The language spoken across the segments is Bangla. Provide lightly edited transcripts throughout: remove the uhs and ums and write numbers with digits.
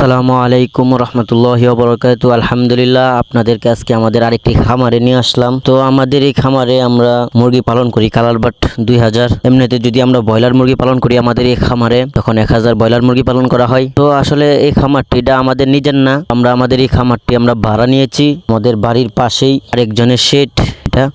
আসসালামু আলাইকুম রহমতুল্লাহি ওয়া বারাকাতুহু। আলহামদুলিল্লাহ, আপনাদেরকে আজকে আমাদের আরেকটি খামারে নিয়ে আসলাম। তো আমাদের এই খামারে আমরা মুরগি পালন করি কালার বাট 2000। এমনিতে যদি আমরা ব্রয়লার মুরগি পালন করি আমাদের এই খামারে, তখন 1000 ব্রয়লার মুরগি পালন করা হয়। তো আসলে এই খামারটিটা আমাদের নিজের না, আমাদের এই খামারটি আমরা ভাড়া নিয়েছি। আমাদের বাড়ির পাশেই আরেকজনের শেড,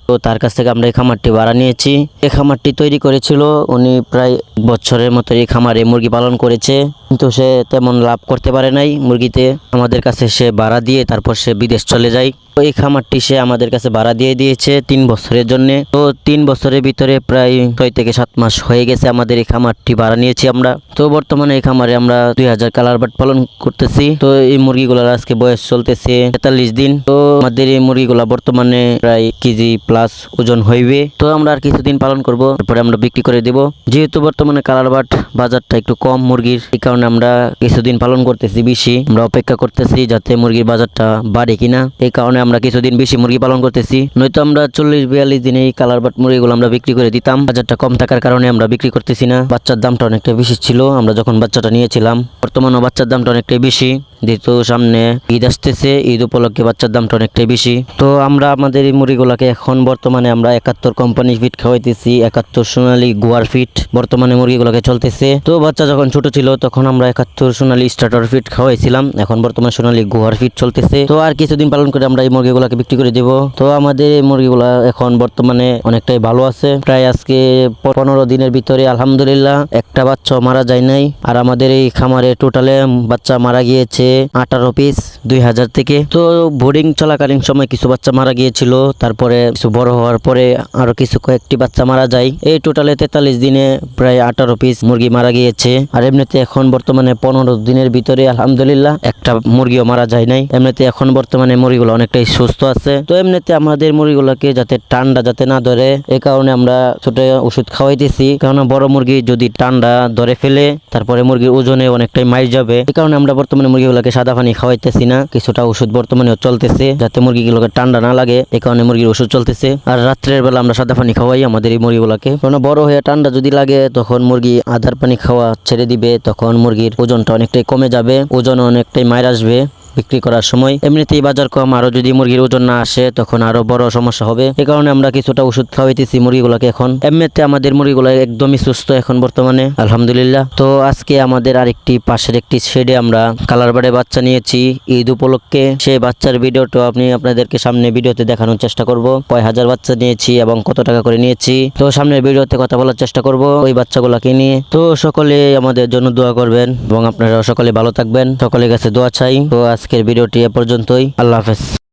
তো তার কাছ থেকে আমরা এই খামারটি ভাড়া নিয়েছি। এই খামারটি তৈরি করেছিল উনি প্রায় বছরের মতো এই খামারে মুরগি পালন করেছে, কিন্তু সে তেমন লাভ করতে পারে নাই মুরগিতে। আমাদের কাছে সে ভাড়া দিয়ে তারপর সে বিদেশ চলে যায়। তো এই খামারটি সে আমাদের কাছে ভাড়া দিয়ে দিয়েছে 3 বছরের জন্য। তো 3 বছরের ভিতরে প্রায় 6 থেকে 7 মাস হয়ে গেছে আমাদের এই খামারটি ভাড়া নিয়েছি আমরা। তো বর্তমানে এই খামারে আমরা 2000 কালার বাট পালন করতেছি। তো এই মুরগিগুলোর আজকে বয়স চলতেছে 43 দিন। তো আমাদের এই মুরগিগুলা বর্তমানে প্রায় কেজি প্লাস ওজন হইবে। তো আমরা আর কিছুদিন পালন করব, তারপরে আমরা বিক্রি করে দেব। যেহেতু বর্তমানে কালার বাট বাজারটা একটু কম মুরগির, এই কারণে আমরা কিছুদিন পালন করতেছি বেশি। আমরা অপেক্ষা করতেছি যাতে মুরগির বাজারটা বাড়ে কিনা, এই কারণে আমরা কিছুদিন বেশি মুরগি পালন করতেছি। নয়তো আমরা 40-42 দিনে এই কালার বাট মুরগিগুলো আমরা বিক্রি করে দিতাম। বাজারটা কম থাকার কারণে আমরা বিক্রি করতেছি না। বাচ্চার দামটা অনেকটা বেশি ছিল আমরা যখন বাচ্চাটা নিয়েছিলাম। বর্তমানে বাচ্চার দামটা অনেকটাই বেশি, যেহেতু সামনে ঈদ আসতেছে, ঈদ উপলক্ষে বাচ্চার দামটা অনেকটাই বেশি। তো আমরা আমাদের এই মুরগিগুলোকে এখন বর্তমানে আমরা 71 কোম্পানি ফিট খাওয়াইতেছি, 71 সোনালী গোয়ার ফিট বর্তমানে মুরগিগুলোকে চলতেছে। তো বাচ্চা যখন ছোট ছিল তখন আমরা 71 সোনালী স্টার্টার ফিট খাওয়াইছিলাম, এখন বর্তমানে সোনালী গোয়ার ফিট চলতেছে। তো আর কিছুদিন পালন করে আমরা এই মুরগিগুলোকে বিক্রি করে দেব। তো আমাদের এই মুরগিগুলা এখন বর্তমানে অনেকটাই ভালো আছে। প্রায় আজকে 15 দিনের ভিতরে আলহামদুলিল্লাহ একটা বাচ্চা মারা যায় নাই। আর আমাদের এই খামারে টোটালে বাচ্চা মারা গিয়েছে 18 পিস 2000 থেকে। তো বোর্ডিং চলাকালীন সময় কিছু বাচ্চা মারা গিয়েছিল, তারপরে কিছু বড় হওয়ার পরে আরো কয়েকটি বাচ্চা মারা যায়। এই টোটালে 43 দিনে প্রায় 18 পিস মুরগি মারা গিয়েছে। আর এমনিতে এখন বর্তমানে 15 দিনের ভিতরে আলহামদুলিল্লাহ একটা মুরগিও মারা যায় নাই। এমনিতে এখন বর্তমানে মুরগিগুলো অনেকটাই সুস্থ আছে। তো এমনিতে আমাদের মুরগিগুলোকে যাতে ঠান্ডা যাতে না ধরে, এই কারণে আমরা ছোট ওষুধ খাওয়াইতেছি। কারণ বড় মুরগি যদি ঠান্ডা ধরে ফেলে তারপরে মুরগির ওজনে অনেকটাই মাইর যাবে। এই কারণে আমরা বর্তমানে মুরগিগুলোকে সাদা পানি খাওয়াইতেছি না, কিছুটা ওষুধ বর্তমানে চলতেছে যাতে মুরগিগুলোকে ঠান্ডা না লাগে, এই কারণে মুরগির ওষুধ চলতেছে। আর রাত্রের বেলা আমরা সাদা পানি খাওয়াই আমাদের এই মুরগিগুলোকে, কারণ বড় হয়ে ঠান্ডা যদি লাগে তখন মুরগি আধার পানি খাওয়া ছেড়ে দিবে, তখন মুরগির ওজনটা অনেকটাই কমে যাবে, ওজন অনেকটাই মাইর আসবে বিক্রি করার সময়। এমনিতেই বাজার কম, আরো যদি মুরগির ওজন না আসে তখন আরো বড় সমস্যা হবে। এই কারণে আমরা কিছুটা ওষুধ খাওয়াইতেছি মুরগিগুলোকে এখন। এমনিতে আমাদের মুরগিগুলো একদমই সুস্থ এখন বর্তমানে আলহামদুলিল্লাহ। তো আজকে আমাদের আরেকটি পাশের একটি শেডে আমরা কালার বার্ডে বাচ্চা নিয়েছি ঈদ উপলক্ষে। সেই বাচ্চার ভিডিওটা আপনাদেরকে সামনে ভিডিওতে দেখানোর চেষ্টা করব, কয় হাজার বাচ্চা নিয়েছি এবং কত টাকা করে নিয়েছি। তো সামনের ভিডিওতে কথা বলার চেষ্টা করব ওই বাচ্চাগুলোকে নিয়ে। তো সকলে আমাদের জন্য দোয়া করবেন এবং আপনারা সকলে ভালো থাকবেন, সকলের কাছে দোয়া চাই। তো আজকের ভিডিওটি এ পর্যন্তই। আল্লাহ হাফেজ।